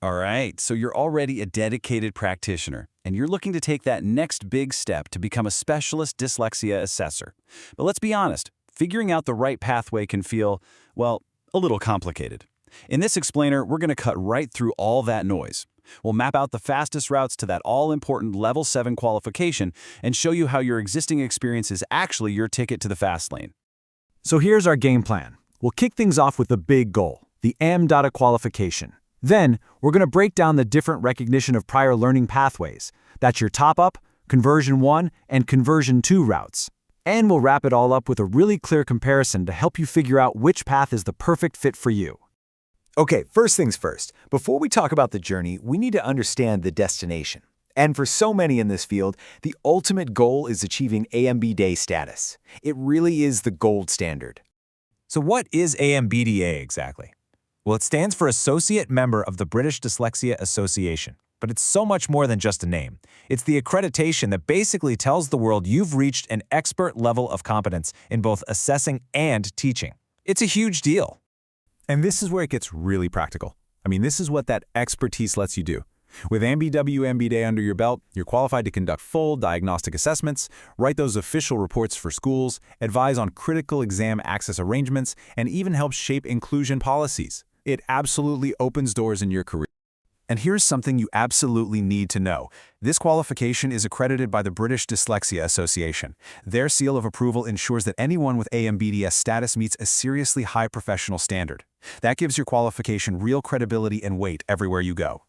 All right, so you're already a dedicated practitioner, and you're looking to take that next big step to become a specialist dyslexia assessor. But let's be honest, figuring out the right pathway can feel, well, a little complicated. In this explainer, we're going to cut right through all that noise. We'll map out the fastest routes to that all-important Level 7 qualification and show you how your existing experience is actually your ticket to the fast lane. So here's our game plan. We'll kick things off with the big goal, the AMDATA qualification. Then, we're going to break down the different recognition of prior learning pathways. That's your top-up, Conversion 1, and Conversion 2 routes. And we'll wrap it all up with a really clear comparison to help you figure out which path is the perfect fit for you. Okay, first things first. Before we talk about the journey, we need to understand the destination. And for so many in this field, the ultimate goal is achieving AMBDA status. It really is the gold standard. So what is AMBDA exactly? Well, it stands for Associate Member of the British Dyslexia Association, but it's so much more than just a name. It's the accreditation that basically tells the world you've reached an expert level of competence in both assessing and teaching. It's a huge deal. And this is where it gets really practical. I mean, this is what that expertise lets you do. With AMBWMBDA under your belt, you're qualified to conduct full diagnostic assessments, write those official reports for schools, advise on critical exam access arrangements, and even help shape inclusion policies. It absolutely opens doors in your career. And here's something you absolutely need to know. This qualification is accredited by the British Dyslexia Association. Their seal of approval ensures that anyone with AMBDS status meets a seriously high professional standard. That gives your qualification real credibility and weight everywhere you go.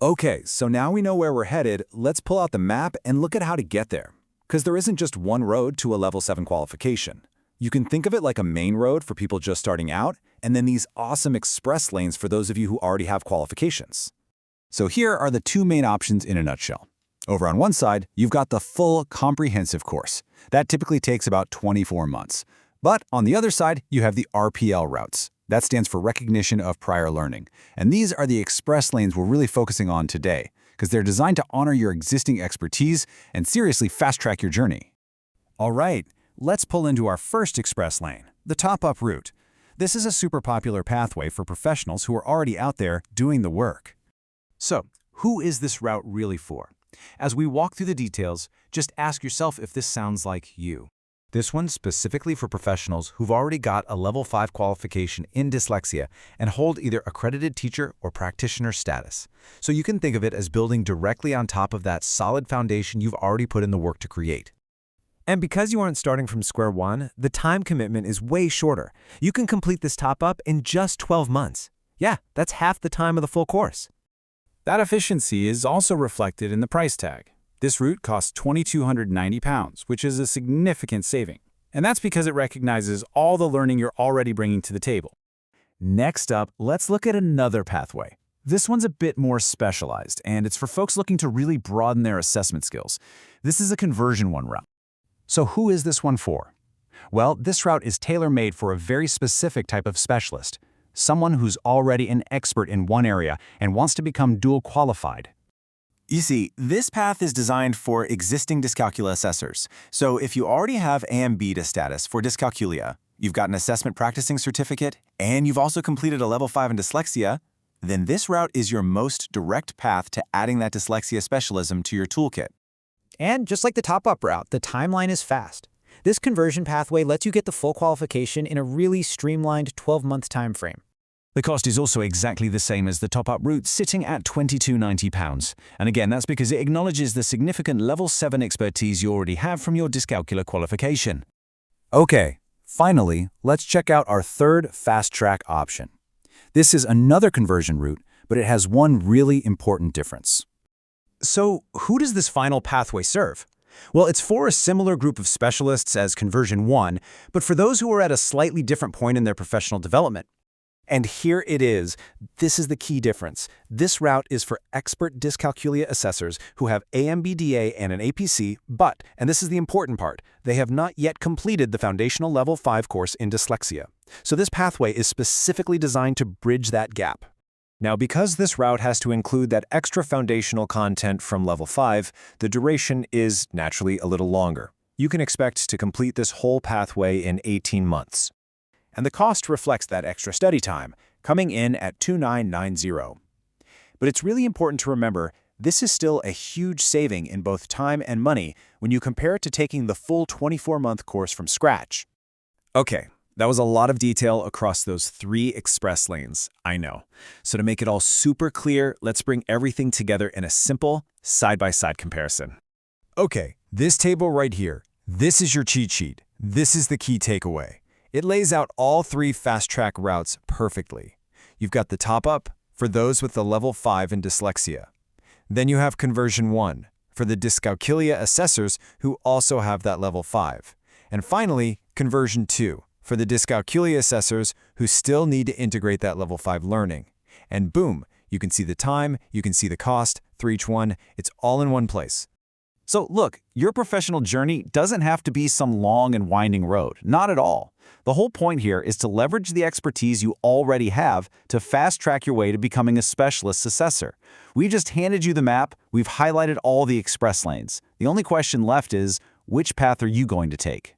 Okay, so now we know where we're headed, let's pull out the map and look at how to get there. Because there isn't just one road to a Level 7 qualification. You can think of it like a main road for people just starting out, and then these awesome express lanes for those of you who already have qualifications. So here are the two main options in a nutshell. Over on one side, you've got the full comprehensive course. That typically takes about 24 months. But on the other side, you have the RPL routes. That stands for Recognition of Prior Learning. And these are the express lanes we're really focusing on today, because they're designed to honor your existing expertise and seriously fast-track your journey. All right, let's pull into our first express lane, the top-up route. This is a super popular pathway for professionals who are already out there doing the work. So, who is this route really for? As we walk through the details, just ask yourself if this sounds like you. This one's specifically for professionals who've already got a Level 5 qualification in dyslexia and hold either accredited teacher or practitioner status. So you can think of it as building directly on top of that solid foundation you've already put in the work to create. And because you aren't starting from square one, the time commitment is way shorter. You can complete this top-up in just 12 months. Yeah, that's half the time of the full course. That efficiency is also reflected in the price tag. This route costs £2,290, which is a significant saving. And that's because it recognizes all the learning you're already bringing to the table. Next up, let's look at another pathway. This one's a bit more specialized, and it's for folks looking to really broaden their assessment skills. This is a Conversion 1 route. So who is this one for? Well, this route is tailor-made for a very specific type of specialist, someone who's already an expert in one area and wants to become dual qualified. You see, this path is designed for existing dyscalculia assessors. So if you already have AMBDA status for dyscalculia, you've got an assessment practicing certificate, and you've also completed a Level 5 in dyslexia, then this route is your most direct path to adding that dyslexia specialism to your toolkit. And just like the top-up route, the timeline is fast. This conversion pathway lets you get the full qualification in a really streamlined 12-month time frame. The cost is also exactly the same as the top-up route, sitting at £2,290. And again, that's because it acknowledges the significant Level 7 expertise you already have from your dyscalculia qualification. Okay, finally, let's check out our third fast-track option. This is another conversion route, but it has one really important difference. So, who does this final pathway serve? Well, it's for a similar group of specialists as Conversion 1, but for those who are at a slightly different point in their professional development. And here it is. This is the key difference. This route is for expert dyscalculia assessors who have AMBDA and an APC, but, and this is the important part, they have not yet completed the foundational Level 5 course in dyslexia. So this pathway is specifically designed to bridge that gap. Now, because this route has to include that extra foundational content from Level 5, the duration is naturally a little longer. You can expect to complete this whole pathway in 18 months. And the cost reflects that extra study time, coming in at $2,990. But it's really important to remember this is still a huge saving in both time and money when you compare it to taking the full 24-month course from scratch. Okay, that was a lot of detail across those 3 express lanes, I know. So to make it all super clear, let's bring everything together in a simple, side-by-side comparison. Okay, this table right here, this is your cheat sheet. This is the key takeaway. It lays out all 3 fast-track routes perfectly. You've got the top-up for those with the level 5 in dyslexia. Then you have conversion 1 for the dyscalculia assessors who also have that level 5. And finally, conversion 2 for the dyscalculia assessors who still need to integrate that level 5 learning. And boom, you can see the time, you can see the cost for each one. It's all in one place. So look, your professional journey doesn't have to be some long and winding road. Not at all. The whole point here is to leverage the expertise you already have to fast-track your way to becoming a specialist assessor. We just handed you the map, we've highlighted all the express lanes. The only question left is, which path are you going to take?